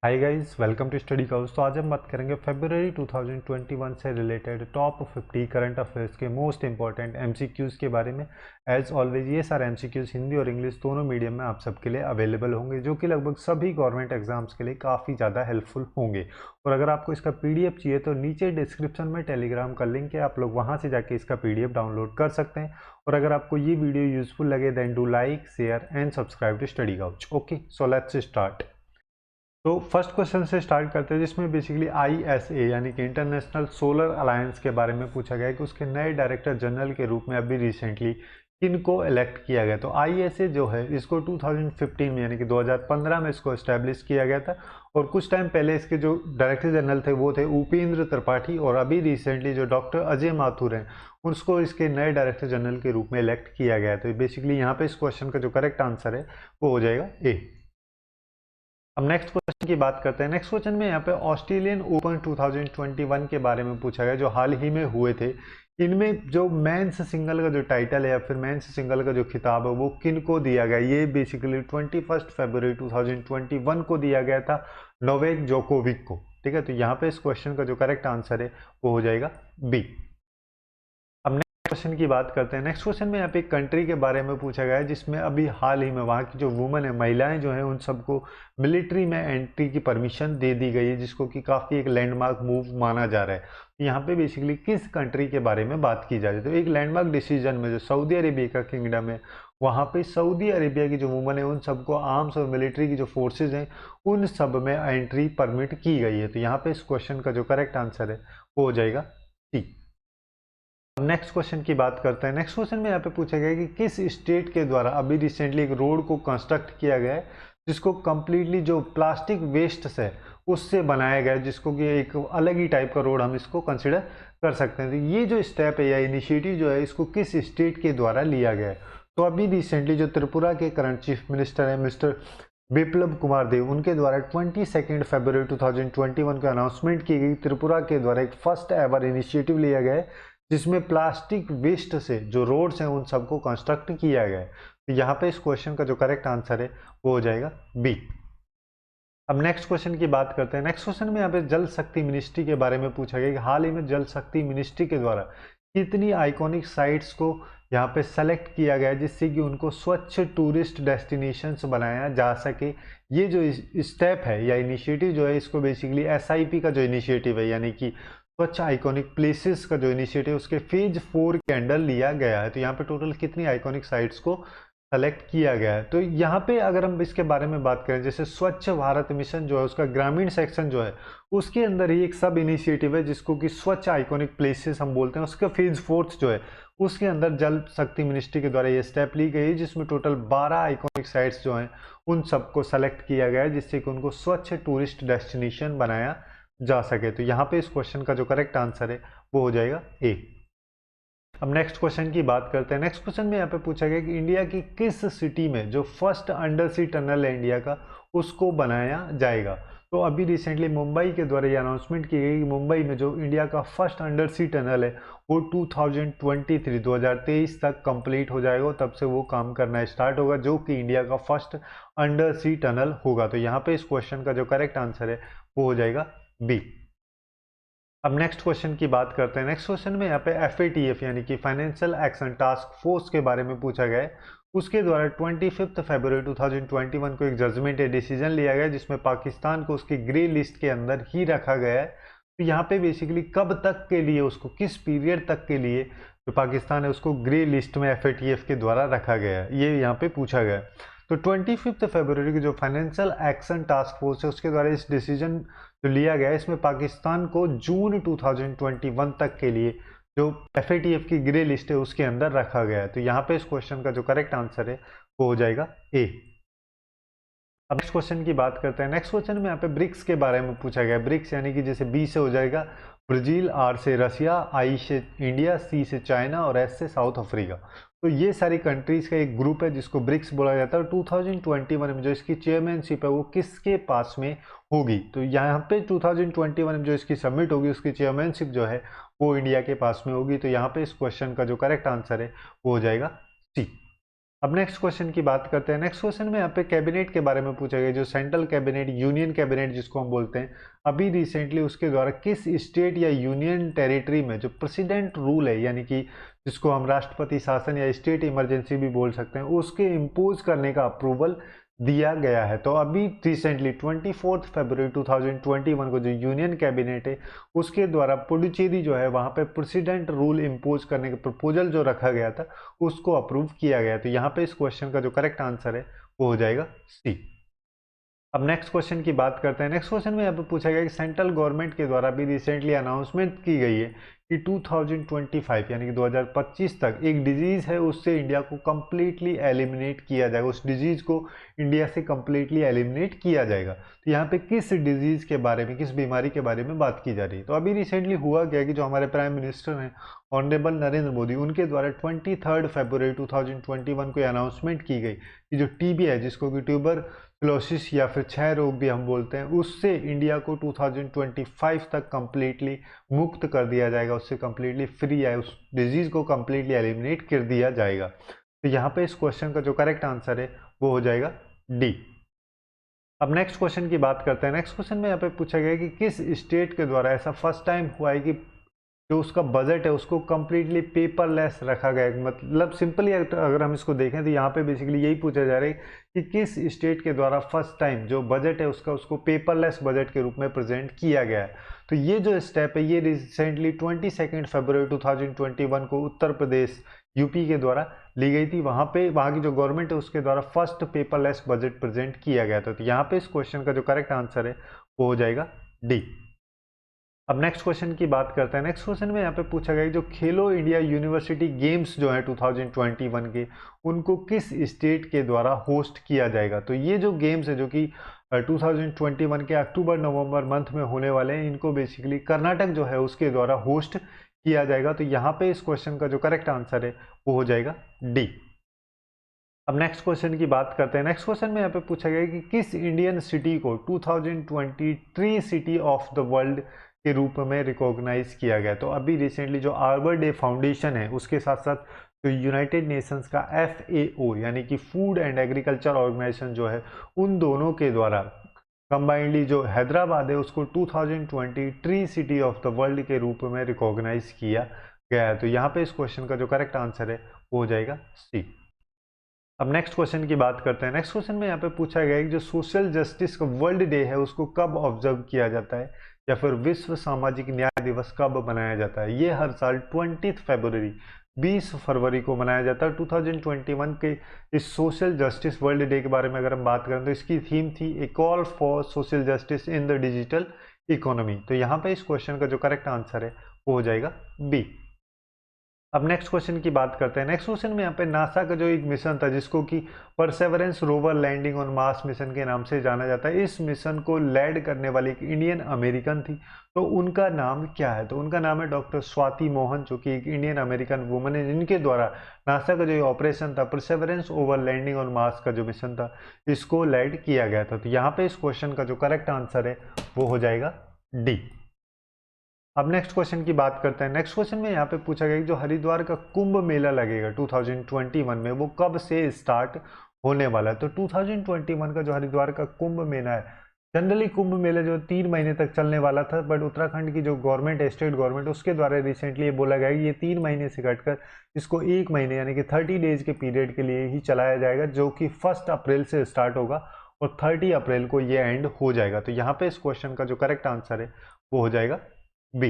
Hi guys, welcome to study house. तो आज हम बात करेंगे फरवरी 2021 से रिलेटेड टॉप 50 करंट अफेयर्स के मोस्ट इंपॉर्टेंट एमसीक्यूज़ के बारे में। एज ऑलवेज ये सारे एमसीक्यूज़ हिंदी और इंग्लिश दोनों मीडियम में आप सबके लिए अवेलेबल होंगे, जो कि लगभग सभी गवर्नमेंट एग्जाम्स के लिए काफ़ी ज़्यादा हेल्पफुल होंगे। और अगर आपको इसका पीडीएफ चाहिए तो नीचे डिस्क्रिप्शन में टेलीग्राम का लिंक है, आप लोग वहाँ से जाके इसका पीडीएफ डाउनलोड कर सकते हैं। और अगर आपको ये वीडियो यूजफुल लगे then do like, share and subscribe to study house. Okay, so let's start. तो फर्स्ट क्वेश्चन से स्टार्ट करते हैं, जिसमें बेसिकली आईएसए यानी कि इंटरनेशनल सोलर अलायंस के बारे में पूछा गया है कि उसके नए डायरेक्टर जनरल के रूप में अभी रिसेंटली किनको इलेक्ट किया गया। तो आईएसए जो है इसको 2015 में यानी कि 2015 में इसको इस्टेब्लिश किया गया था। और कुछ टाइम पहले इसके जो डायरेक्टर जनरल थे वो थे उपेंद्र त्रिपाठी, और अभी रिसेंटली जो डॉक्टर अजय माथुर हैं उसको इसके नए डायरेक्टर जनरल के रूप में इलेक्ट किया गया है। तो बेसिकली यहाँ पे इस क्वेश्चन का जो करेक्ट आंसर है वो हो जाएगा ए। अब नेक्स्ट क्वेश्चन की बात करते हैं। नेक्स्ट क्वेश्चन में यहाँ पे ऑस्ट्रेलियन ओपन 2021 के बारे में पूछा गया, जो हाल ही में हुए थे। इनमें जो मेंस सिंगल का जो टाइटल है या फिर मेंस सिंगल का जो खिताब है वो किन को दिया गया। ये बेसिकली 21 फरवरी 2021 को दिया गया था नोवेक जोकोविक को। ठीक है, तो यहाँ पे इस क्वेश्चन का जो करेक्ट आंसर है वो हो जाएगा बी। क्वेश्चन की बात करते हैं। नेक्स्ट क्वेश्चन में यहाँ पे एक कंट्री के बारे में पूछा गया है, जिसमें अभी हाल ही में वहाँ की जो वुमेन है, महिलाएं जो हैं, उन सबको मिलिट्री में एंट्री की परमिशन दे दी गई है, जिसको कि काफ़ी एक लैंडमार्क मूव माना जा रहा है। यहाँ पे बेसिकली किस कंट्री के बारे में बात की जा रही है। तो एक लैंडमार्क डिसीजन में जो सऊदी अरेबिया का किंगडम है, वहाँ पे सऊदी अरेबिया की जो वुमेन है उन सबको आर्म्स और मिलिट्री की जो फोर्सेज हैं उन सब में एंट्री परमिट की गई है। तो यहाँ पे इस क्वेश्चन का जो करेक्ट आंसर है वो हो जाएगा सी। नेक्स्ट क्वेश्चन की बात करते हैं। नेक्स्ट क्वेश्चन में यहाँ पे पूछा गया है कि किस स्टेट के द्वारा अभी रिसेंटली एक रोड को कंस्ट्रक्ट किया गया है, जिसको कम्प्लीटली जो प्लास्टिक वेस्ट से उससे बनाया गया है, जिसको कि एक अलग ही टाइप का रोड हम इसको कंसिडर कर सकते हैं। तो ये जो स्टेप है या इनिशिएटिव जो है इसको किस स्टेट के द्वारा लिया गया है। तो अभी रिसेंटली जो त्रिपुरा के करंट चीफ मिनिस्टर है मिस्टर बिप्लब कुमार देव, उनके द्वारा 22 फरवरी 2021 को अनाउंसमेंट की गई। त्रिपुरा के द्वारा एक फर्स्ट एवर इनिशिएटिव लिया गया है, जिसमें प्लास्टिक वेस्ट से जो रोड्स हैं उन सबको कंस्ट्रक्ट किया गया है। तो यहाँ पे इस क्वेश्चन का जो करेक्ट आंसर है वो हो जाएगा बी। अब नेक्स्ट क्वेश्चन की बात करते हैं। नेक्स्ट क्वेश्चन में यहाँ पे जल शक्ति मिनिस्ट्री के बारे में पूछा गया कि हाल ही में जल शक्ति मिनिस्ट्री के द्वारा कितनी आइकॉनिक साइट्स को यहाँ पे सेलेक्ट किया गया है, जिससे कि उनको स्वच्छ टूरिस्ट डेस्टिनेशंस बनाया जा सके। ये जो स्टेप है या इनिशिएटिव जो है इसको बेसिकली एसआईपी का जो इनिशिएटिव है यानी कि स्वच्छ आइकॉनिक प्लेसेस का जो इनिशिएटिव उसके फेज 4 के अंडर लिया गया है। तो यहाँ पे टोटल कितनी आइकॉनिक साइट्स को सेलेक्ट किया गया है। तो यहाँ पे अगर हम इसके बारे में बात करें, जैसे स्वच्छ भारत मिशन जो है उसका ग्रामीण सेक्शन जो है उसके अंदर ही एक सब इनिशिएटिव है जिसको कि स्वच्छ आइकॉनिक प्लेसेस हम बोलते हैं। उसका फेज 4 जो है उसके अंदर जल शक्ति मिनिस्ट्री के द्वारा ये स्टेप ली गई है, जिसमें टोटल 12 आइकॉनिक साइट्स जो हैं उन सबको सेलेक्ट किया गया है, जिससे कि उनको स्वच्छ टूरिस्ट डेस्टिनेशन बनाया जा सके। तो यहाँ पे इस क्वेश्चन का जो करेक्ट आंसर है वो हो जाएगा ए। अब नेक्स्ट क्वेश्चन की बात करते हैं। नेक्स्ट क्वेश्चन में यहाँ पे पूछा गया कि इंडिया की किस सिटी में जो फर्स्ट अंडर सी टनल है इंडिया का उसको बनाया जाएगा। तो अभी रिसेंटली मुंबई के द्वारा ये अनाउंसमेंट की गई कि मुंबई में जो इंडिया का फर्स्ट अंडर सी टनल है वो 2023 तक कंप्लीट हो जाएगा, तब से वो काम करना स्टार्ट होगा, जो कि इंडिया का फर्स्ट अंडर सी टनल होगा। तो यहाँ पे इस क्वेश्चन का जो करेक्ट आंसर है वो हो जाएगा बी। अब नेक्स्ट क्वेश्चन की बात करते हैं। नेक्स्ट क्वेश्चन में यहाँ पे FATF यानी कि फाइनेंशियल एक्शन टास्क फोर्स के बारे में पूछा गया है। उसके द्वारा 25 फरवरी 2021 को एक जजमेंट या डिसीजन लिया गया, जिसमें पाकिस्तान को उसकी ग्रे लिस्ट के अंदर ही रखा गया है। तो यहाँ पे बेसिकली कब तक के लिए उसको, किस पीरियड तक के लिए जो पाकिस्तान है उसको ग्रे लिस्ट में FATF के द्वारा रखा गया है, ये यहाँ पे पूछा गया है। तो 25 फरवरी की जो फाइनेंशियल एक्शन टास्क फोर्स है उसके द्वारा इस डिसीजन जो लिया गया है, इसमें पाकिस्तान को जून 2021 तक के लिए जो FATF की ग्रे लिस्ट है उसके अंदर रखा गया है। तो यहाँ पे इस क्वेश्चन का जो करेक्ट आंसर है वो हो जाएगा ए। अब नेक्स्ट क्वेश्चन की बात करते हैं। नेक्स्ट क्वेश्चन में यहाँ पे ब्रिक्स के बारे में पूछा गया है। ब्रिक्स यानी कि जैसे बी से हो जाएगा ब्राजील, आर से रशिया, आई से इंडिया, सी से चाइना और एस से साउथ अफ्रीका। तो ये सारी कंट्रीज का एक ग्रुप है जिसको ब्रिक्स बोला जाता है। 2021 में जो इसकी चेयरमैनशिप है वो किसके पास में होगी। तो यहाँ पे 2021 में जो इसकी सबमिट होगी उसकी चेयरमैनशिप जो है वो इंडिया के पास में होगी। तो यहाँ पे इस क्वेश्चन का जो करेक्ट आंसर है वो हो जाएगा सी। अब नेक्स्ट क्वेश्चन की बात करते हैं। नेक्स्ट क्वेश्चन में यहाँ पे कैबिनेट के बारे में पूछा गया, जो सेंट्रल कैबिनेट, यूनियन कैबिनेट जिसको हम बोलते हैं, अभी रिसेंटली उसके द्वारा किस स्टेट या यूनियन टेरिटरी में जो प्रेसिडेंट रूल है, यानी कि जिसको हम राष्ट्रपति शासन या स्टेट इमरजेंसी भी बोल सकते हैं, उसके इम्पोज करने का अप्रूवल दिया गया है। तो अभी रिसेंटली 24 फरवरी 2021 को जो यूनियन कैबिनेट है उसके द्वारा पुडुचेरी जो है वहाँ पे प्रेसिडेंट रूल इम्पोज करने का प्रपोजल जो रखा गया था उसको अप्रूव किया गया। तो यहाँ पे इस क्वेश्चन का जो करेक्ट आंसर है वो हो जाएगा सी। अब नेक्स्ट क्वेश्चन की बात करते हैं। नेक्स्ट क्वेश्चन में यहाँ पे पूछा गया कि सेंट्रल गवर्नमेंट के द्वारा भी रिसेंटली अनाउंसमेंट की गई है कि 2025 यानी कि 2025 तक एक डिजीज है उससे इंडिया को कंप्लीटली एलिमिनेट किया जाएगा, उस डिजीज को इंडिया से कंप्लीटली एलिमिनेट किया जाएगा। तो यहाँ पे किस डिजीज के बारे में, किस बीमारी के बारे में बात की जा रही है? तो अभी रिसेंटली हुआ क्या कि जो हमारे प्राइम मिनिस्टर हैं ऑनरेबल नरेंद्र मोदी, उनके द्वारा 23 फरवरी 2021 को अनाउंसमेंट की गई कि जो टीबी है, जिसको कि ट्यूबरक्लोसिस या फिर क्षय रोग भी हम बोलते हैं, उससे इंडिया को 2025 तक कंप्लीटली मुक्त कर दिया जाएगा, उससे कंप्लीटली फ्री है, उस डिजीज को कंप्लीटली एलिमिनेट कर दिया जाएगा। तो यहाँ पे इस क्वेश्चन का जो करेक्ट आंसर है वो हो जाएगा डी। अब नेक्स्ट क्वेश्चन की बात करते हैं। नेक्स्ट क्वेश्चन में यहाँ पे पूछा गया कि किस स्टेट के द्वारा ऐसा फर्स्ट टाइम हुआ है कि जो उसका बजट है उसको कम्प्लीटली पेपरलेस रखा गया है। मतलब सिंपली अगर हम इसको देखें तो यहाँ पे बेसिकली यही पूछा जा रहा है कि किस स्टेट के द्वारा फर्स्ट टाइम जो बजट है उसका उसको पेपरलेस बजट के रूप में प्रेजेंट किया गया है। तो ये जो स्टेप है ये रिसेंटली 22 फरवरी 2021 को उत्तर प्रदेश यूपी के द्वारा ली गई थी। वहाँ की जो गवर्नमेंट है उसके द्वारा फर्स्ट पेपरलेस बजट प्रेजेंट किया गया था। तो यहाँ पे इस क्वेश्चन का जो करेक्ट आंसर है वो हो जाएगा डी। अब नेक्स्ट क्वेश्चन की बात करते हैं। नेक्स्ट क्वेश्चन में यहाँ पे पूछा गया जो खेलो इंडिया यूनिवर्सिटी गेम्स जो है 2021 के, उनको किस स्टेट के द्वारा होस्ट किया जाएगा? तो ये जो गेम्स है जो कि 2021 के अक्टूबर नवंबर मंथ में होने वाले हैं, इनको बेसिकली कर्नाटक जो है उसके द्वारा होस्ट किया जाएगा। तो यहाँ पे इस क्वेश्चन का जो करेक्ट आंसर है वो हो जाएगा डी। अब नेक्स्ट क्वेश्चन की बात करते हैं। नेक्स्ट क्वेश्चन में यहाँ पे पूछा गया कि किस इंडियन सिटी को 2023 सिटी ऑफ द वर्ल्ड के रूप में रिकॉग्नाइज किया गया? तो अभी रिसेंटली जो आर्बर डे फाउंडेशन है उसके साथ साथ जो यूनाइटेड नेशंस का FAO यानी कि फूड एंड एग्रीकल्चर ऑर्गेनाइजेशन जो है, उन दोनों के द्वारा कंबाइंडली जो हैदराबाद है उसको 2023 सिटी ऑफ द वर्ल्ड के रूप में रिकॉग्नाइज किया गया है। तो यहाँ पे इस क्वेश्चन का जो करेक्ट आंसर है वो हो जाएगा सी। अब नेक्स्ट क्वेश्चन की बात करते हैं। नेक्स्ट क्वेश्चन में यहाँ पे पूछा गया है कि जो सोशल जस्टिस का वर्ल्ड डे है उसको कब ऑब्जर्व किया जाता है, या फिर विश्व सामाजिक न्याय दिवस कब मनाया जाता है? ये हर साल 20 फरवरी को मनाया जाता है। 2021 के इस सोशल जस्टिस वर्ल्ड डे के बारे में अगर हम बात करें तो इसकी थीम थी a call for social justice in the digital economy. तो यहाँ पे इस क्वेश्चन का जो करेक्ट आंसर है वो हो जाएगा बी। अब नेक्स्ट क्वेश्चन की बात करते हैं। नेक्स्ट क्वेश्चन में यहाँ पे नासा का जो एक मिशन था जिसको कि perseverance rover landing on Mars mission के नाम से जाना जाता है, इस मिशन को लैड करने वाली एक इंडियन अमेरिकन थी। तो उनका नाम क्या है? तो उनका नाम है डॉक्टर स्वाति मोहन, जो कि एक इंडियन अमेरिकन वुमन है, जिनके द्वारा नासा का जो ऑपरेशन था perseverance over landing on Mars का जो मिशन था इसको लैड किया गया था। तो यहाँ पे इस क्वेश्चन का जो करेक्ट आंसर है वो हो जाएगा डी। अब नेक्स्ट क्वेश्चन की बात करते हैं। नेक्स्ट क्वेश्चन में यहाँ पे पूछा गया कि जो हरिद्वार का कुंभ मेला लगेगा 2021 में, वो कब से स्टार्ट होने वाला है? तो 2021 का जो हरिद्वार का कुंभ मेला है, जनरली कुंभ मेला जो 3 महीने तक चलने वाला था, बट उत्तराखंड की जो गवर्नमेंट है, स्टेट गवर्नमेंट, उसके द्वारा रिसेंटली ये बोला गया कि ये 3 महीने से घटकर इसको 1 महीने यानी कि 30 डेज के पीरियड के लिए ही चलाया जाएगा, जो कि 1 अप्रैल से स्टार्ट होगा और 30 अप्रैल को ये एंड हो जाएगा। तो यहाँ पे इस क्वेश्चन का जो करेक्ट आंसर है वो हो जाएगा बी।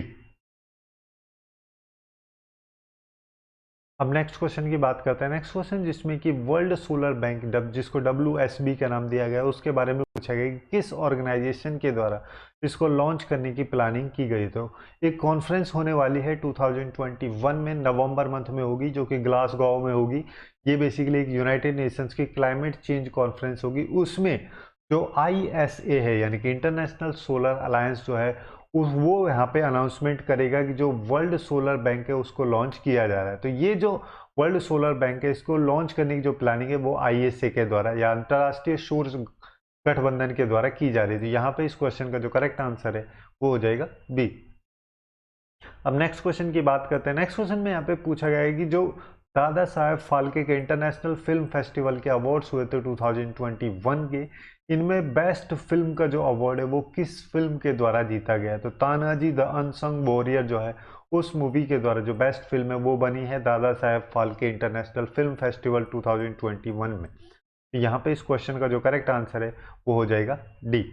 अब नेक्स्ट क्वेश्चन की बात करते हैं। नेक्स्ट क्वेश्चन जिसमें कि वर्ल्ड सोलर बैंक जिसको WSB का नाम दिया गया है, उसके बारे में पूछा गया कि किस ऑर्गेनाइजेशन के द्वारा इसको लॉन्च करने की प्लानिंग की गई। तो एक कॉन्फ्रेंस होने वाली है 2021 में, नवंबर मंथ में होगी, जो कि ग्लासगो में होगी। ये बेसिकली एक यूनाइटेड नेशंस की क्लाइमेट चेंज कॉन्फ्रेंस होगी। उसमें जो ISA है यानी कि इंटरनेशनल सोलर अलायंस जो है वो यहाँ पे अनाउंसमेंट करेगा कि जो वर्ल्ड सोलर बैंक है उसको लॉन्च किया जा रहा है। तो ये जो वर्ल्ड सोलर बैंक है इसको लॉन्च करने की जो प्लानिंग है वो ISA के द्वारा या अंतर्राष्ट्रीय सूर्य गठबंधन के द्वारा की जा रही थी। यहाँ पे इस क्वेश्चन का जो करेक्ट आंसर है वो हो जाएगा बी। अब नेक्स्ट क्वेश्चन की बात करते हैं। नेक्स्ट क्वेश्चन में यहाँ पे पूछा गया है कि जो दादा साहेब फाल्के के इंटरनेशनल फिल्म फेस्टिवल के अवार्ड्स हुए थे 2021 के। इनमें बेस्ट फिल्म का जो अवार्ड है वो किस फिल्म के द्वारा जीता गया है? तो तानाजी द अनसंग वॉरियर जो है उस मूवी के द्वारा जो बेस्ट फिल्म है वो बनी है Dada Saheb Phalke international film festival 2021 में। तो यहाँ पे इस क्वेश्चन का जो करेक्ट आंसर है वो हो जाएगा डी।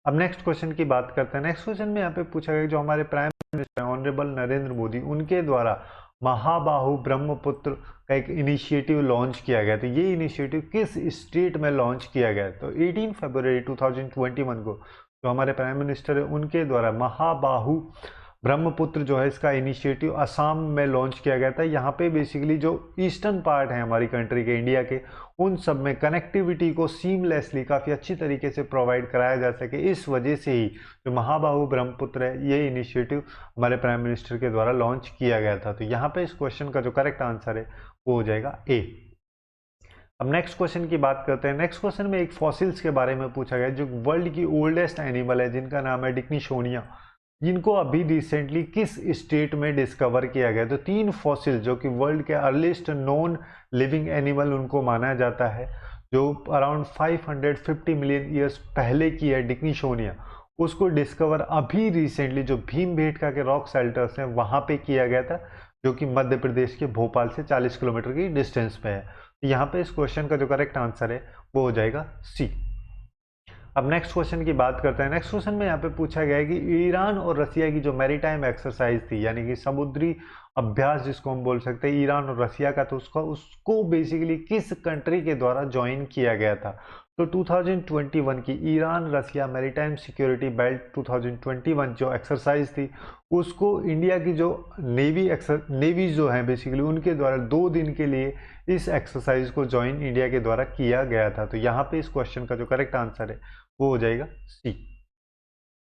अब नेक्स्ट क्वेश्चन की बात करते हैं। नेक्स्ट क्वेश्चन में यहाँ पे पूछा गया जो हमारे prime minister honourable Narendra Modi उनके द्वारा महाबाहु ब्रह्मपुत्र का एक इनिशिएटिव लॉन्च किया गया। तो ये इनिशिएटिव किस स्टेट में लॉन्च किया गया? तो 18 फरवरी 2021 को जो हमारे प्राइम मिनिस्टर है उनके द्वारा महाबाहु ब्रह्मपुत्र जो है इसका इनिशिएटिव असम में लॉन्च किया गया था। यहाँ पे बेसिकली जो ईस्टर्न पार्ट है हमारी कंट्री के, इंडिया के, उन सब में कनेक्टिविटी को सीमलेसली काफ़ी अच्छी तरीके से प्रोवाइड कराया जा सके, इस वजह से ही जो महाबाहु ब्रह्मपुत्र है ये इनिशिएटिव हमारे प्राइम मिनिस्टर के द्वारा लॉन्च किया गया था। तो यहाँ पे इस क्वेश्चन का जो करेक्ट आंसर है वो हो जाएगा ए। अब नेक्स्ट क्वेश्चन की बात करते हैं। नेक्स्ट क्वेश्चन में एक फॉसिल्स के बारे में पूछा गया जो वर्ल्ड की ओल्डेस्ट एनिमल है जिनका नाम है डिक्निशोनिया। इनको अभी रिसेंटली किस स्टेट में डिस्कवर किया गया? तो 3 फॉसिल जो कि वर्ल्ड के अर्लीस्ट नॉन लिविंग एनिमल उनको माना जाता है, जो अराउंड 550 मिलियन ईयर्स पहले की है डिक्निशोनिया, उसको डिस्कवर अभी रिसेंटली जो भीमबेटका के रॉक शेल्टर्स हैं वहाँ पे किया गया था, जो कि मध्य प्रदेश के भोपाल से 40 किलोमीटर की डिस्टेंस पे है। तो यहाँ पे इस क्वेश्चन का जो करेक्ट आंसर है वो हो जाएगा सी। अब नेक्स्ट क्वेश्चन की बात करते हैं। नेक्स्ट क्वेश्चन में यहाँ पे पूछा गया है कि ईरान और रसिया की जो मैरीटाइम एक्सरसाइज थी, यानी कि समुद्री अभ्यास जिसको हम बोल सकते हैं, ईरान और रसिया का, तो उसको बेसिकली किस कंट्री के द्वारा ज्वाइन किया गया था? तो 2021 की ईरान रसिया मैरीटाइम सिक्योरिटी बेल्ट 2021 जो एक्सरसाइज थी उसको इंडिया की जो नेवी जो है बेसिकली उनके द्वारा 2 दिन के लिए इस एक्सरसाइज को ज्वाइन इंडिया के द्वारा किया गया था। तो यहाँ पे इस क्वेश्चन का जो करेक्ट आंसर है वो हो जाएगा सी।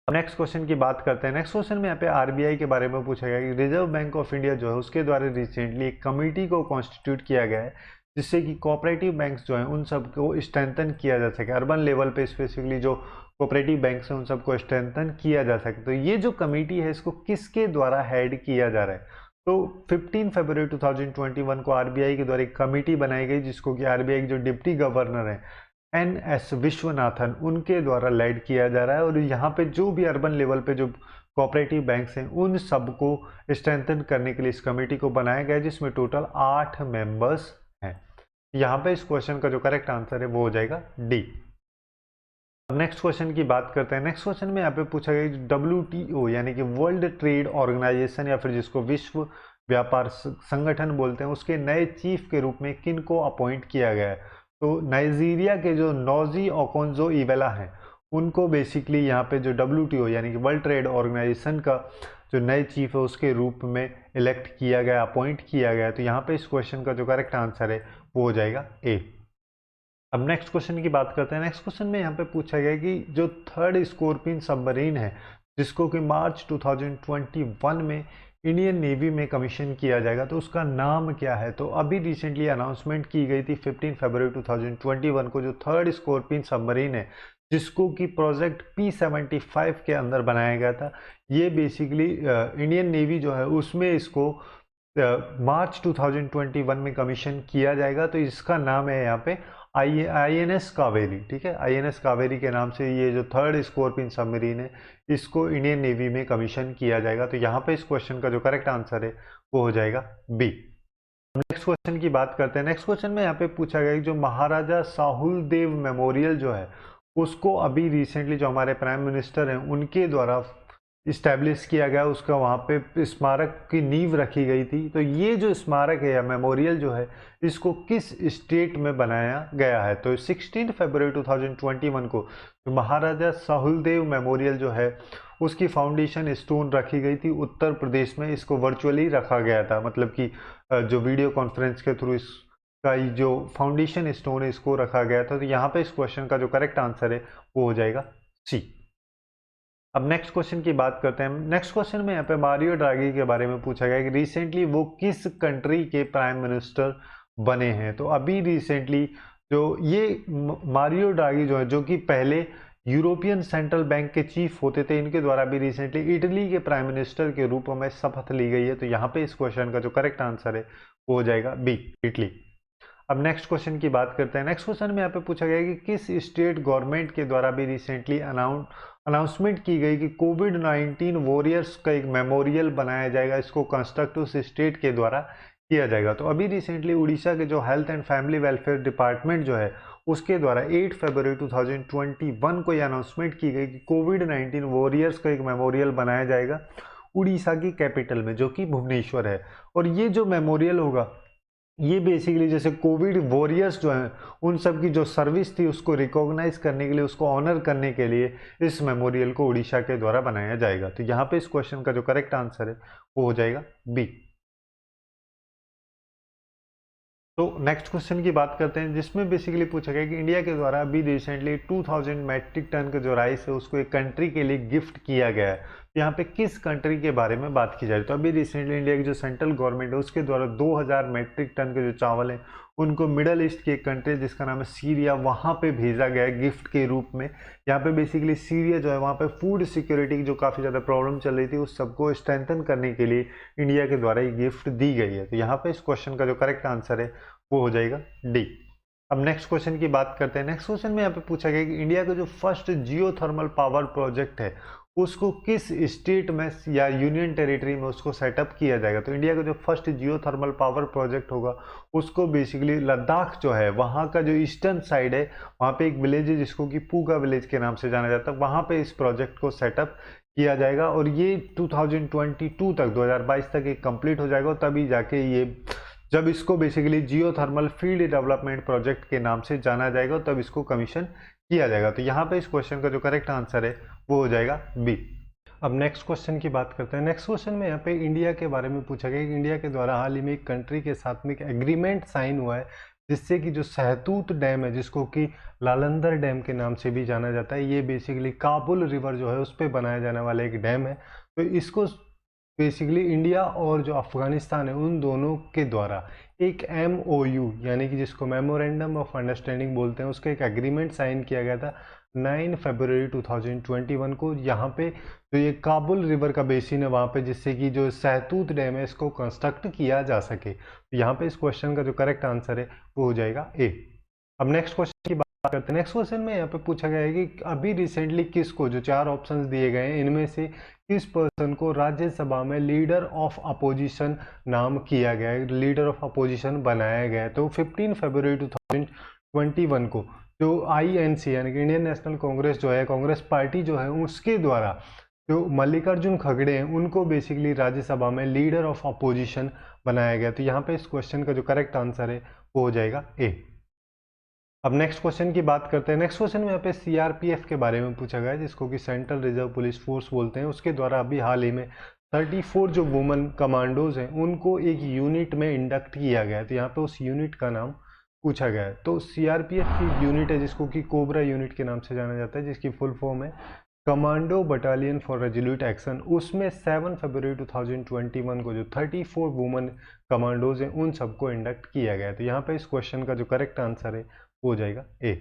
अब नेक्स्ट क्वेश्चन की बात करते हैं। नेक्स्ट क्वेश्चन में यहाँ पे आरबीआई के बारे में पूछा गया कि रिजर्व बैंक ऑफ इंडिया जो है उसके द्वारा रिसेंटली एक कमेटी को कॉन्स्टिट्यूट किया गया है जिससे कि कोऑपरेटिव बैंक्स जो हैं उन सबको स्ट्रेंथन किया जा सके, अर्बन लेवल पे स्पेसिफिकली जो कोऑपरेटिव बैंक्स हैं उन सबको स्ट्रेंथन किया जा सके। तो ये जो कमेटी है इसको किसके द्वारा हेड किया जा रहा है? तो 15 फरवरी 2021 को आरबीआई के द्वारा एक कमेटी बनाई गई जिसको कि आरबीआई के जो डिप्टी गवर्नर हैं एन.एस. विश्वनाथन उनके द्वारा लेड किया जा रहा है। और यहाँ पे जो भी अर्बन लेवल पे जो कोऑपरेटिव बैंक्स हैं उन सबको स्ट्रेंथन करने के लिए इस कमेटी को बनाया गया जिसमें टोटल 8 मेंबर्स हैं। यहाँ पे इस क्वेश्चन का जो करेक्ट आंसर है वो हो जाएगा डी। अब नेक्स्ट क्वेश्चन की बात करते हैं। नेक्स्ट क्वेश्चन में यहाँ पे पूछा गया WTO यानी कि वर्ल्ड ट्रेड ऑर्गेनाइजेशन या फिर जिसको विश्व व्यापार संगठन बोलते हैं उसके नए चीफ के रूप में किन को अपॉइंट किया गया है? तो नाइजीरिया के जो नोजी ओकोंजो इवेला हैं उनको बेसिकली यहाँ पे जो WTO यानी कि वर्ल्ड ट्रेड ऑर्गेनाइजेशन का जो नए चीफ है उसके रूप में इलेक्ट किया गया, अपॉइंट किया गया। तो यहाँ पे इस क्वेश्चन का जो करेक्ट आंसर है वो हो जाएगा ए। अब नेक्स्ट क्वेश्चन की बात करते हैं। नेक्स्ट क्वेश्चन में यहाँ पे पूछा गया कि जो 3rd स्कॉर्पियन सबमरीन है जिसको कि मार्च 2021 में इंडियन नेवी में कमीशन किया जाएगा तो उसका नाम क्या है? तो अभी रिसेंटली अनाउंसमेंट की गई थी 15 फरवरी 2021 को जो 3rd स्कॉर्पियन सबमरीन है जिसको कि प्रोजेक्ट P-75 के अंदर बनाया गया था। ये बेसिकली इंडियन नेवी जो है उसमें इसको मार्च 2021 में कमीशन किया जाएगा। तो इसका नाम है यहाँ पे INS कावेरी। ठीक है, INS कावेरी के नाम से ये जो 3rd स्कॉर्पियन सबमरीन है इसको इंडियन नेवी में कमीशन किया जाएगा। तो यहाँ पे इस क्वेश्चन का जो करेक्ट आंसर है वो हो जाएगा बी। नेक्स्ट क्वेश्चन की बात करते हैं। नेक्स्ट क्वेश्चन में यहाँ पे पूछा गया कि जो महाराजा साहुल देव मेमोरियल जो है उसको अभी रिसेंटली जो हमारे प्राइम मिनिस्टर हैं उनके द्वारा इस्टेब्लिश किया गया, उसका वहाँ पे स्मारक की नींव रखी गई थी। तो ये जो स्मारक है या मेमोरियल जो है इसको किस स्टेट में बनाया गया है? तो 16 फरवरी 2021 को जो महाराजा साहुलदेव मेमोरियल जो है उसकी फाउंडेशन स्टोन रखी गई थी उत्तर प्रदेश में। इसको वर्चुअली रखा गया था, मतलब कि जो वीडियो कॉन्फ्रेंस के थ्रू इसका जो फाउंडेशन स्टोन है इसको रखा गया था। तो यहाँ पे इस क्वेश्चन का जो करेक्ट आंसर है वो हो जाएगा सी। अब नेक्स्ट क्वेश्चन की बात करते हैं। नेक्स्ट क्वेश्चन में यहाँ पे मारियो ड्रागी के बारे में पूछा गया कि रिसेंटली वो किस कंट्री के प्राइम मिनिस्टर बने हैं? तो अभी रिसेंटली जो ये मारियो ड्रागी जो है जो कि पहले यूरोपियन सेंट्रल बैंक के चीफ होते थे, इनके द्वारा भी रिसेंटली इटली के प्राइम मिनिस्टर के रूप में शपथ ली गई है। तो यहाँ पे इस क्वेश्चन का जो करेक्ट आंसर है वो हो जाएगा बी, इटली। अब नेक्स्ट क्वेश्चन की बात करते हैं। नेक्स्ट क्वेश्चन में यहाँ पे पूछा गया है कि किस स्टेट गवर्नमेंट के द्वारा भी रिसेंटली अनाउंसमेंट की गई कि कोविड-19 वॉरियर्स का एक मेमोरियल बनाया जाएगा, इसको कंस्ट्रक्ट उस स्टेट के द्वारा किया जाएगा। तो अभी रिसेंटली उड़ीसा के जो health and family welfare department जो है उसके द्वारा 8 फरवरी 2021 को यह अनाउंसमेंट की गई कि कोविड-19 वॉरियर्स का एक मेमोरियल बनाया जाएगा उड़ीसा की कैपिटल में, जो कि भुवनेश्वर है। और ये जो मेमोरियल होगा ये बेसिकली जैसे कोविड वॉरियर्स जो हैं उन सब की जो सर्विस थी उसको रिकॉग्नाइज करने के लिए, उसको ऑनर करने के लिए इस मेमोरियल को उड़ीसा के द्वारा बनाया जाएगा। तो यहाँ पे इस क्वेश्चन का जो करेक्ट आंसर है वो हो जाएगा बी। तो नेक्स्ट क्वेश्चन की बात करते हैं, जिसमें बेसिकली पूछा गया कि इंडिया के द्वारा अभी रिसेंटली 2000 मैट्रिक टन का जो राइस है उसको एक कंट्री के लिए गिफ्ट किया गया है। तो यहाँ पे किस कंट्री के बारे में बात की जा रही है? तो अभी रिसेंटली इंडिया की जो सेंट्रल गवर्नमेंट है उसके द्वारा 2000 मैट्रिक टन के जो चावल है उनको मिडल ईस्ट की एक कंट्री जिसका नाम है सीरिया, वहाँ पे भेजा गया है गिफ्ट के रूप में। यहाँ पे बेसिकली सीरिया जो है वहाँ पे फूड सिक्योरिटी की जो काफ़ी ज़्यादा प्रॉब्लम चल रही थी उस सबको स्ट्रेंथन करने के लिए इंडिया के द्वारा ये गिफ्ट दी गई है। तो यहाँ पे इस क्वेश्चन का जो करेक्ट आंसर है वो हो जाएगा डी। अब नेक्स्ट क्वेश्चन की बात करते हैं। नेक्स्ट क्वेश्चन में यहाँ पे पूछा गया कि इंडिया का जो फर्स्ट जियो थर्मल पावर प्रोजेक्ट है उसको किस स्टेट में या यूनियन टेरिटरी में उसको सेटअप किया जाएगा। तो इंडिया का जो फर्स्ट जियो थर्मल पावर प्रोजेक्ट होगा उसको बेसिकली लद्दाख जो है वहाँ का जो ईस्टर्न साइड है वहाँ पे एक विलेज है जिसको कि पूगा विलेज के नाम से जाना जाता है, वहाँ पे इस प्रोजेक्ट को सेटअप किया जाएगा और ये 2022 तक 2022 तक ये कंप्लीट हो जाएगा। तभी जाके ये जब इसको बेसिकली जियो थर्मल फील्ड डेवलपमेंट प्रोजेक्ट के नाम से जाना जाएगा तब इसको कमीशन किया जाएगा। तो यहाँ पे इस क्वेश्चन का जो करेक्ट आंसर है वो हो जाएगा बी। अब नेक्स्ट क्वेश्चन की बात करते हैं। नेक्स्ट क्वेश्चन में यहाँ पे इंडिया के बारे में पूछा गया कि इंडिया के द्वारा हाल ही में एक कंट्री के साथ में एक एग्रीमेंट साइन हुआ है जिससे कि जो सहतूत डैम है जिसको कि लालंदर डैम के नाम से भी जाना जाता है, ये बेसिकली काबुल रिवर जो है उस पर बनाया जाने वाला एक डैम है। तो इसको बेसिकली इंडिया और जो अफगानिस्तान है उन दोनों के द्वारा एक MOU यानी कि जिसको मेमोरेंडम ऑफ अंडरस्टैंडिंग बोलते हैं उसका एक एग्रीमेंट साइन किया गया था 9 फरवरी 2021 को। यहाँ पे जो ये काबुल रिवर का बेसिन है वहाँ पे जिससे कि जो सहतूत डैम है इसको कंस्ट्रक्ट किया जा सके। तो यहाँ पे इस क्वेश्चन का जो करेक्ट आंसर है वो हो जाएगा ए। अब नेक्स्ट क्वेश्चन की बात करते हैं। नेक्स्ट क्वेश्चन में यहाँ पे पूछा गया है कि अभी रिसेंटली किसको, जो 4 ऑप्शंस दिए गए हैं इनमें से किस पर्सन को राज्यसभा में लीडर ऑफ अपोजिशन नाम किया गया है, लीडर ऑफ अपोजिशन बनाया गया है। तो 15 फरवरी 2021 को जो INC यानी कि इंडियन नेशनल कांग्रेस जो है, कांग्रेस पार्टी जो है उसके द्वारा जो मल्लिकार्जुन खड़गे हैं उनको बेसिकली राज्यसभा में लीडर ऑफ अपोजिशन बनाया गया। तो यहाँ पे इस क्वेश्चन का जो करेक्ट आंसर है वो हो जाएगा ए। अब नेक्स्ट क्वेश्चन की बात करते हैं। नेक्स्ट क्वेश्चन में यहाँ पे CRPF के बारे में पूछा गया है जिसको कि सेंट्रल रिजर्व पुलिस फोर्स बोलते हैं। उसके द्वारा अभी हाल ही में 34 जो वुमेन कमांडोज हैं उनको एक यूनिट में इंडक्ट किया गया है। तो यहाँ पे उस यूनिट का नाम पूछा गया है। तो CRPF की यूनिट है जिसको कि कोबरा यूनिट के नाम से जाना जाता है, जिसकी फुल फॉर्म है commando battalion for resolute action. उसमें 7 फरवरी 2021 को जो 34 वुमेन कमांडोज हैं उन सबको इंडक्ट किया गया है। तो यहाँ पे इस क्वेश्चन का जो करेक्ट आंसर है हो जाएगा ए।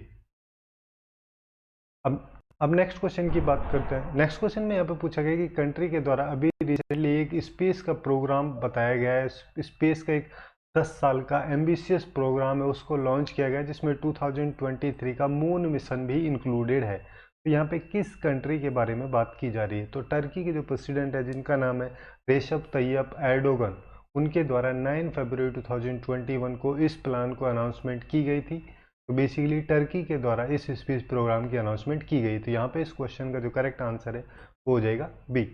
अब नेक्स्ट क्वेश्चन की बात करते हैं। नेक्स्ट क्वेश्चन में यहाँ पे पूछा गया कि कंट्री के द्वारा अभी रिसेंटली एक स्पेस का प्रोग्राम बताया गया है, स्पेस का एक 10 साल का एम्बिशियस प्रोग्राम है उसको लॉन्च किया गया जिसमें 2023 का मून मिशन भी इंक्लूडेड है। तो यहाँ पे किस कंट्री के बारे में बात की जा रही है? तो टर्की के जो प्रेसिडेंट है जिनका नाम है रेशप तैयप एर्डोगन, उनके द्वारा 9 फरवरी 2021 को इस प्लान को अनाउंसमेंट की गई थी। तो बेसिकली टर्की के द्वारा इस स्पेस प्रोग्राम की अनाउंसमेंट की गई। तो यहाँ पे इस क्वेश्चन का जो करेक्ट आंसर है वो हो जाएगा बी।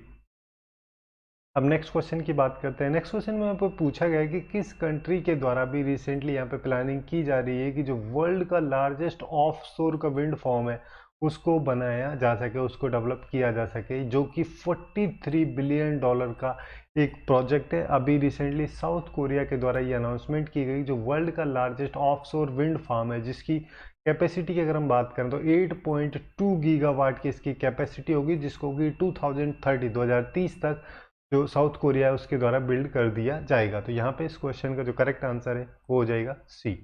अब नेक्स्ट क्वेश्चन की बात करते हैं। नेक्स्ट क्वेश्चन में यहाँ पर पूछा गया है कि किस कंट्री के द्वारा भी रिसेंटली यहाँ पे प्लानिंग की जा रही है कि जो वर्ल्ड का लार्जेस्ट ऑफ शोर का विंड फार्म है उसको बनाया जा सके, उसको डेवलप किया जा सके, जो कि $43 बिलियन का एक प्रोजेक्ट है। अभी रिसेंटली साउथ कोरिया के द्वारा ये अनाउंसमेंट की गई जो वर्ल्ड का लार्जेस्ट ऑफशोर विंड फार्म है जिसकी कैपेसिटी की अगर हम बात करें तो 8.2 गीगावाट की इसकी कैपेसिटी होगी, जिसको कि 2030 तक जो साउथ कोरिया है उसके द्वारा बिल्ड कर दिया जाएगा। तो यहाँ पे इस क्वेश्चन का जो करेक्ट आंसर है वो हो जाएगा सी।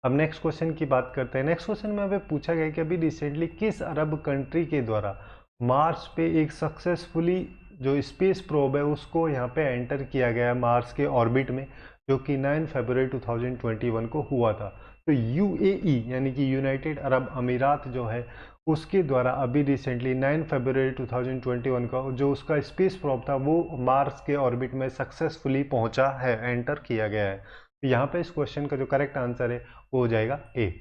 अब नेक्स्ट क्वेश्चन की बात करते हैं। नेक्स्ट क्वेश्चन में हमें पूछा गया कि अभी रिसेंटली किस अरब कंट्री के द्वारा मार्स पे एक सक्सेसफुली जो स्पेस प्रोब है उसको यहाँ पे एंटर किया गया है मार्स के ऑर्बिट में, जो कि 9 फरवरी 2021 को हुआ था। तो यूएई यानी कि यूनाइटेड अरब अमीरात जो है उसके द्वारा अभी रिसेंटली 9 फरवरी 2021 का जो उसका स्पेस प्रोब था वो मार्स के ऑर्बिट में सक्सेसफुली पहुंचा है, एंटर किया गया है। तो यहाँ पे इस क्वेश्चन का जो करेक्ट आंसर है वो हो जाएगा ए।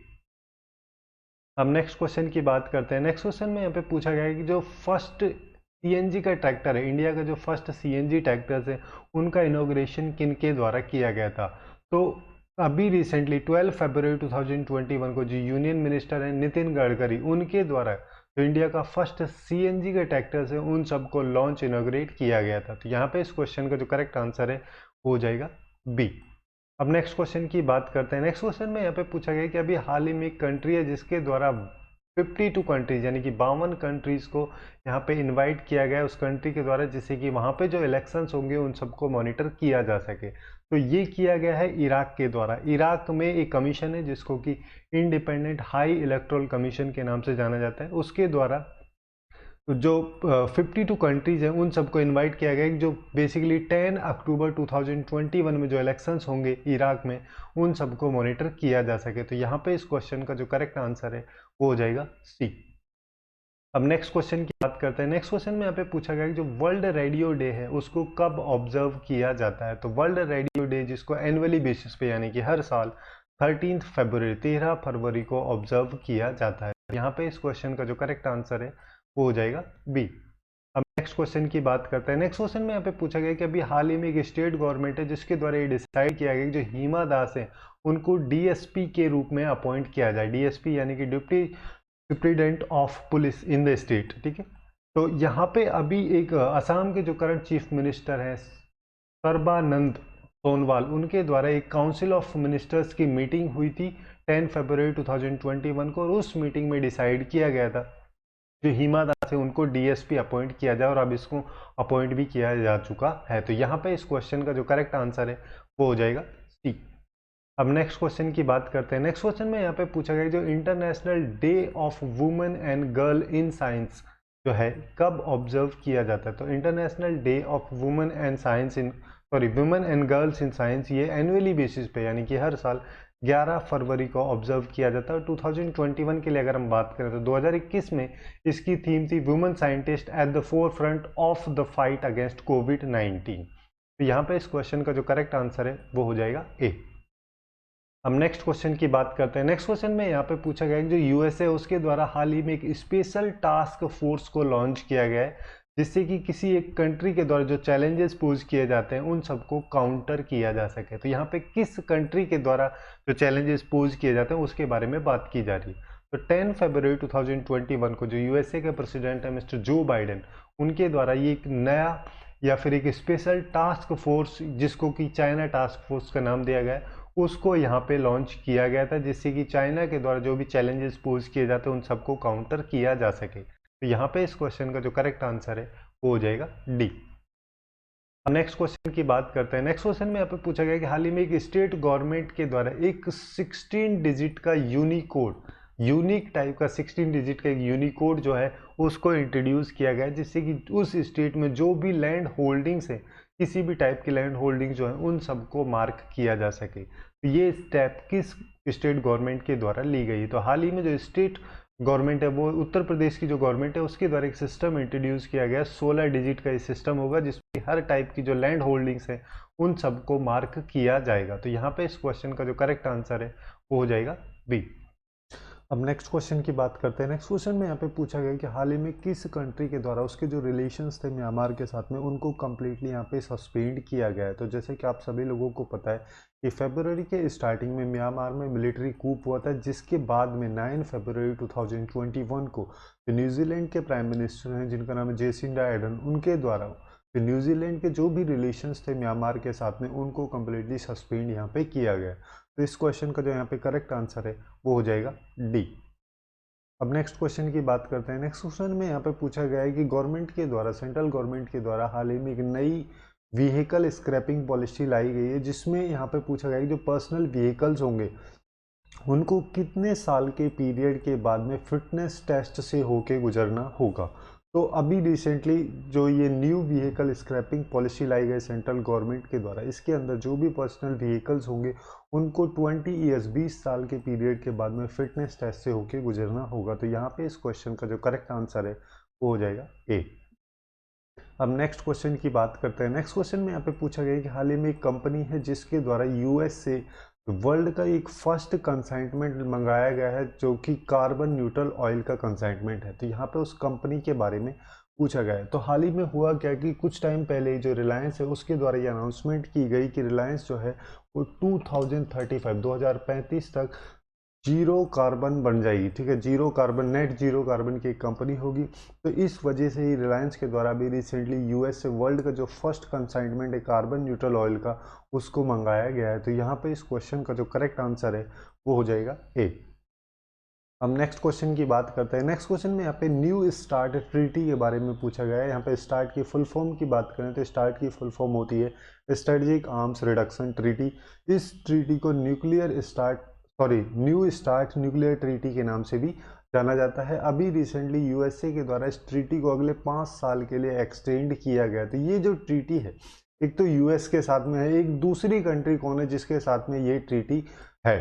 अब नेक्स्ट क्वेश्चन की बात करते हैं। नेक्स्ट क्वेश्चन में यहाँ पे पूछा गया है कि जो फर्स्ट सीएनजी का ट्रैक्टर है, इंडिया का जो फर्स्ट सीएनजी ट्रैक्टर्स है उनका इनॉग्रेशन किन के द्वारा किया गया था। तो अभी रिसेंटली 12 फरवरी 2021 को जो यूनियन मिनिस्टर हैं नितिन गडकरी, उनके द्वारा जो इंडिया का फर्स्ट सीएनजी के ट्रैक्टर्स है उन सबको लॉन्च इनॉग्रेट किया गया था। तो यहाँ पे इस क्वेश्चन का जो करेक्ट आंसर है वो हो जाएगा बी। अब नेक्स्ट क्वेश्चन की बात करते हैं। नेक्स्ट क्वेश्चन में यहाँ पे पूछा गया कि अभी हाल ही में एक कंट्री है जिसके द्वारा 52 कंट्रीज यानी कि 52 कंट्रीज को यहाँ पे इनवाइट किया गया है उस कंट्री के द्वारा, जिससे कि वहाँ पे जो इलेक्शंस होंगे उन सबको मॉनिटर किया जा सके। तो ये किया गया है इराक के द्वारा। इराक में एक कमीशन है जिसको कि इंडिपेंडेंट हाई इलेक्टोरल कमीशन के नाम से जाना जाता है, उसके द्वारा जो 52 कंट्रीज हैं उन सबको इनवाइट किया गया है, जो बेसिकली 10 अक्टूबर 2021 में जो इलेक्शंस होंगे इराक में उन सबको मॉनिटर किया जा सके। तो यहाँ पे इस क्वेश्चन का जो करेक्ट आंसर है वो हो जाएगा सी। अब नेक्स्ट क्वेश्चन की बात करते हैं। नेक्स्ट क्वेश्चन में यहाँ पे पूछा गया कि जो वर्ल्ड रेडियो डे है उसको कब ऑब्जर्व किया जाता है। तो वर्ल्ड रेडियो डे जिसको एनुअली बेसिस पे यानी कि हर साल 13 फरवरी को ऑब्जर्व किया जाता है। यहाँ पे इस क्वेश्चन का जो करेक्ट आंसर है वो हो जाएगा बी। अब नेक्स्ट क्वेश्चन की बात करते हैं। नेक्स्ट क्वेश्चन में यहाँ पे पूछा गया कि अभी हाल ही में एक स्टेट गवर्नमेंट है जिसके द्वारा ये डिसाइड किया गया कि जो हिमा दास है उनको डीएसपी के रूप में अपॉइंट किया जाए। डीएसपी यानी कि deputy superintendent of police in the state, ठीक है। तो यहाँ पे अभी एक असम के जो करंट चीफ मिनिस्टर हैं सर्बानंद सोनोवाल, उनके द्वारा एक काउंसिल ऑफ मिनिस्टर्स की मीटिंग हुई थी 10 फरवरी 2021 को, और उस मीटिंग में डिसाइड किया गया था जो हिमा दास है उनको डीएसपी अपॉइंट किया जाए, और अब इसको अपॉइंट भी किया जा चुका है। तो यहाँ पे इस क्वेश्चन का जो करेक्ट आंसर है वो हो जाएगा सी। अब नेक्स्ट क्वेश्चन की बात करते हैं। नेक्स्ट क्वेश्चन में यहाँ पे पूछा गया जो international day of women and girl in science जो है कब ऑब्जर्व किया जाता है। तो international day of women and science in women and girls in science ये एनुअली बेसिस पे यानी कि हर साल 11 फरवरी को ऑब्जर्व किया जाता है। 2021 के लिए अगर हम बात करें तो 2021 में इसकी थीम थी women scientist at the forefront of the fight against कोविड-19। तो यहाँ पे इस क्वेश्चन का जो करेक्ट आंसर है वो हो जाएगा ए। अब नेक्स्ट क्वेश्चन की बात करते हैं। नेक्स्ट क्वेश्चन में यहाँ पे पूछा गया है जो यूएसए उसके द्वारा हाल ही में एक स्पेशल टास्क फोर्स को लॉन्च किया गया है, जिससे कि किसी एक कंट्री के द्वारा जो चैलेंजेस पोज किए जाते हैं उन सबको काउंटर किया जा सके। तो यहाँ पे किस कंट्री के द्वारा जो चैलेंजेस पोज किए जाते हैं उसके बारे में बात की जा रही है। तो 10 फरवरी 2021 को जो यूएसए के प्रेसिडेंट है मिस्टर जो बाइडेन, उनके द्वारा ये एक नया या फिर एक स्पेशल टास्क फोर्स जिसको कि चाइना टास्क फोर्स का नाम दिया गया है उसको यहाँ पे लॉन्च किया गया था, जिससे कि चाइना के द्वारा जो भी चैलेंजेस पोज किए जाते हैं उन सबको काउंटर किया जा सके। तो यहाँ पे इस क्वेश्चन का जो करेक्ट आंसर है वो हो जाएगा डी। अब नेक्स्ट क्वेश्चन की बात करते हैं। नेक्स्ट क्वेश्चन में यहाँ पे पूछा गया कि हाल ही में एक स्टेट गवर्नमेंट के द्वारा एक 16 डिजिट का यूनिक टाइप का 16 डिजिट का एक यूनिकोड जो है उसको इंट्रोड्यूस किया गया है, जिससे कि उस स्टेट में जो भी लैंड होल्डिंग्स है किसी भी टाइप की लैंड होल्डिंग जो है उन सबको मार्क किया जा सके। तो ये स्टेप किस स्टेट गवर्नमेंट के द्वारा ली गई। तो हाल ही में जो स्टेट गवर्नमेंट है वो उत्तर प्रदेश की जो गवर्नमेंट है उसके द्वारा एक सिस्टम इंट्रोड्यूस किया गया। 16 डिजिट का ये सिस्टम होगा जिसमें हर टाइप की जो लैंड होल्डिंग्स है उन सबको मार्क किया जाएगा। तो यहाँ पे इस क्वेश्चन का जो करेक्ट आंसर है वो हो जाएगा बी। अब नेक्स्ट क्वेश्चन की बात करते हैं। नेक्स्ट क्वेश्चन में यहाँ पे पूछा गया कि हाल ही में किस कंट्री के द्वारा उसके जो रिलेशंस थे म्यांमार के साथ में उनको कम्प्लीटली यहाँ पे सस्पेंड किया गया है। तो जैसे कि आप सभी लोगों को पता है कि फरवरी के स्टार्टिंग में म्यांमार में मिलिट्री कूप हुआ था, जिसके बाद में 9 फरवरी 2021 को न्यूजीलैंड के प्राइम मिनिस्टर हैं जिनका नाम है जेसिंडा आर्डर्न, उनके द्वारा न्यूजीलैंड के जो भी रिलेशंस थे म्यांमार के साथ में उनको कम्प्लीटली सस्पेंड यहाँ पे किया गया। तो इस क्वेश्चन का जो यहाँ पे करेक्ट आंसर है वो हो जाएगा डी। अब नेक्स्ट क्वेश्चन की बात करते हैं। नेक्स्ट क्वेश्चन में यहाँ पे पूछा गया है कि गवर्नमेंट के द्वारा सेंट्रल गवर्नमेंट के द्वारा हाल ही में एक नई व्हीकल स्क्रैपिंग पॉलिसी लाई गई है, जिसमें यहाँ पे पूछा गया है कि जो पर्सनल व्हीकल्स होंगे उनको कितने साल के पीरियड के बाद में फिटनेस टेस्ट से होके गुजरना होगा। तो अभी रिसेंटली जो ये न्यू व्हीकल स्क्रैपिंग पॉलिसी लाई गई सेंट्रल गवर्नमेंट के द्वारा, इसके अंदर जो भी पर्सनल व्हीकल्स होंगे उनको 20 ईयर्स 20 साल के पीरियड के बाद में फिटनेस टेस्ट से होके गुजरना होगा। तो यहाँ पे इस क्वेश्चन का जो करेक्ट आंसर है वो हो जाएगा ए। अब नेक्स्ट क्वेश्चन की बात करते हैं। नेक्स्ट क्वेश्चन में यहाँ पे पूछा गया कि हाल ही में एक कंपनी है जिसके द्वारा यूएस से वर्ल्ड का एक फर्स्ट कंसाइनमेंट मंगाया गया है जो कि कार्बन न्यूट्रल ऑयल का कंसाइनमेंट है। तो यहाँ पे उस कंपनी के बारे में पूछा गया है। तो हाल ही में हुआ क्या कि कुछ टाइम पहले जो रिलायंस है उसके द्वारा ये अनाउंसमेंट की गई कि रिलायंस जो है वो 2035 तक जीरो कार्बन बन जाएगी। ठीक है, zero carbon, net zero carbon की एक कंपनी होगी। तो इस वजह से ही रिलायंस के द्वारा भी रिसेंटली यूएस से वर्ल्ड का जो फर्स्ट कंसाइनमेंट है कार्बन न्यूट्रल ऑयल का उसको मंगाया गया है। तो यहाँ पे इस क्वेश्चन का जो करेक्ट आंसर है वो हो जाएगा ए। हम नेक्स्ट क्वेश्चन की बात करते हैं। नेक्स्ट क्वेश्चन में यहाँ पे न्यू स्टार्ट ट्रीटी के बारे में पूछा गया है। यहाँ पे स्टार्ट की फुल फॉर्म की बात करें तो स्टार्ट की फुल फॉर्म होती है स्ट्रेटेजिक आर्म्स रिडक्शन ट्रीटी। इस ट्रीटी को न्यू स्टार्ट न्यूक्लियर ट्रीटी के नाम से भी जाना जाता है। अभी रिसेंटली यूएसए के द्वारा इस ट्रीटी को अगले 5 साल के लिए एक्सटेंड किया गया। तो ये जो ट्रीटी है एक तो यूएस के साथ में है, एक दूसरी कंट्री कौन है जिसके साथ में ये ट्रीटी है।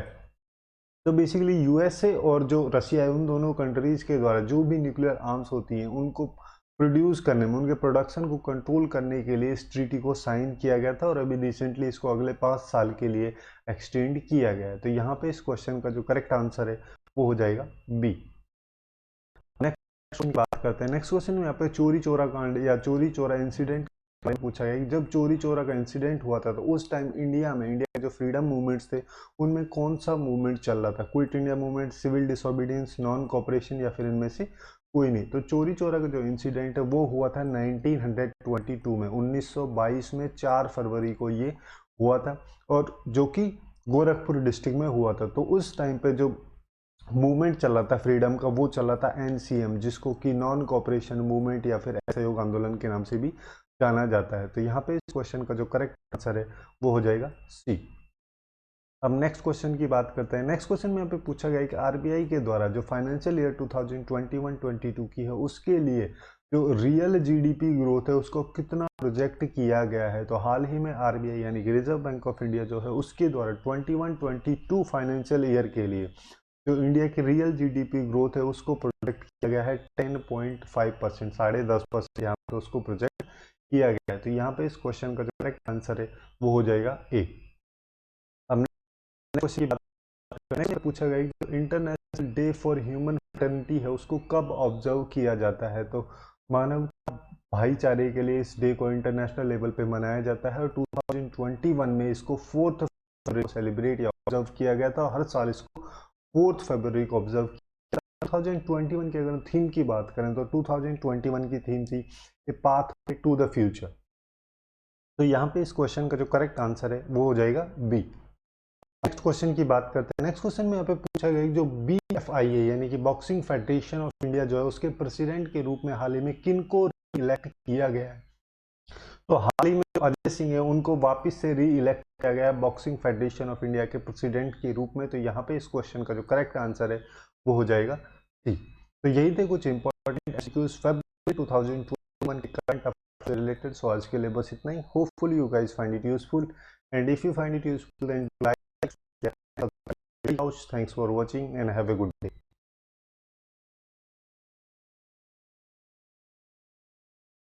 तो बेसिकली यूएसए और जो रशिया है उन दोनों कंट्रीज के द्वारा जो भी न्यूक्लियर आर्म्स होती हैं उनको प्रोड्यूस करने में, उनके प्रोडक्शन को कंट्रोल करने के लिए इस ट्रीटी को साइन किया गया था और अभी रिसेंटली इसको अगले 5 साल के लिए एक्सटेंड किया गया है। तो यहाँ पे इस क्वेश्चन का जो करेक्ट आंसर है वो हो जाएगा बी। नेक्स्ट बात करते हैं। नेक्स्ट क्वेश्चन में यहाँ पे चोरी चोरा कांड या चोरी चोरा इंसिडेंट पूछा गया कि जब चोरी चोरा का इंसिडेंट हुआ था तो उस टाइम इंडिया के जो फ्रीडम मूवमेंट्स थे उनमें कौन सा मूवमेंट चल रहा था? Quit India movement, civil disobedience, non cooperation या फिर इनमें से कोई नहीं। तो चोरी चोरा का जो इंसिडेंट है वो हुआ था 1922 में, 1922 में 4 फरवरी को ये हुआ था और जो कि गोरखपुर डिस्ट्रिक्ट में हुआ था। तो उस टाइम पे जो मूवमेंट चल रहा था फ्रीडम का वो चल रहा था एनसीएम, जिसको कि नॉन कॉपरेशन मूवमेंट या फिर असहयोग आंदोलन के नाम से भी जाना जाता है। तो यहाँ पे इस क्वेश्चन का जो करेक्ट आंसर है वो हो जाएगा सी। अब नेक्स्ट क्वेश्चन की बात करते हैं। नेक्स्ट क्वेश्चन में यहाँ पे पूछा गया है कि आरबीआई के द्वारा जो फाइनेंशियल ईयर 2021-22 की है उसके लिए जो रियल जीडीपी ग्रोथ है उसको कितना प्रोजेक्ट किया गया है। तो हाल ही में आरबीआई यानी कि रिजर्व बैंक ऑफ इंडिया जो है उसके द्वारा 21-22 फाइनेंशियल ईयर के लिए जो इंडिया की रियल जीडीपी ग्रोथ है उसको प्रोजेक्ट किया गया है 10.5%, 10.5% यहाँ पे उसको प्रोजेक्ट किया गया है। तो यहाँ पे इस क्वेश्चन का जो करेक्ट आंसर है वो हो जाएगा ए। अब क्वेश्चन की बात करने से पूछा गया कि जो international day for human fraternity है उसको कब ऑब्जर्व किया जाता है। तो मानव भाईचारे के लिए इस डे को इंटरनेशनल लेवल पे मनाया जाता है और 2021 में इसको 4 फरवरी को सेलिब्रेट या ऑब्जर्व किया गया था। हर साल इसको 4 फरवरी को ऑब्जर्व किया। 2021 की अगर थीम की बात करें तो 2021 की थीम थी a path to the future. तो यहाँ पे इस क्वेश्चन का जो करेक्ट आंसर है वो हो जाएगा बी। नेक्स्ट क्वेश्चन की बात करते हैं। नेक्स्ट क्वेश्चन में यहाँ पे पूछा गया कि जो BFIA यानी कि बॉक्सिंग फेडरेशन ऑफ इंडिया जो है उसके प्रेसिडेंट के रूप में हाल ही में किन को इलेक्ट किया गया है। तो हाल ही में जो अजय सिंह है उनको वापस से री इलेक्ट किया गया है बॉक्सिंग फेडरेशन ऑफ इंडिया के प्रेसिडेंट के रूप में। तो यहाँ पे इस क्वेश्चन का जो करेक्ट आंसर है वो हो जाएगा सी। तो यही थे कुछ इंपॉर्टेंट एमसीक्यूज फरवरी 2021 के करंट अफेयर से रिलेटेड। सो आज के लिए बस इतना ही। Hopefully you guys find it useful and if you find it useful then like, thanks for watching and have a good day.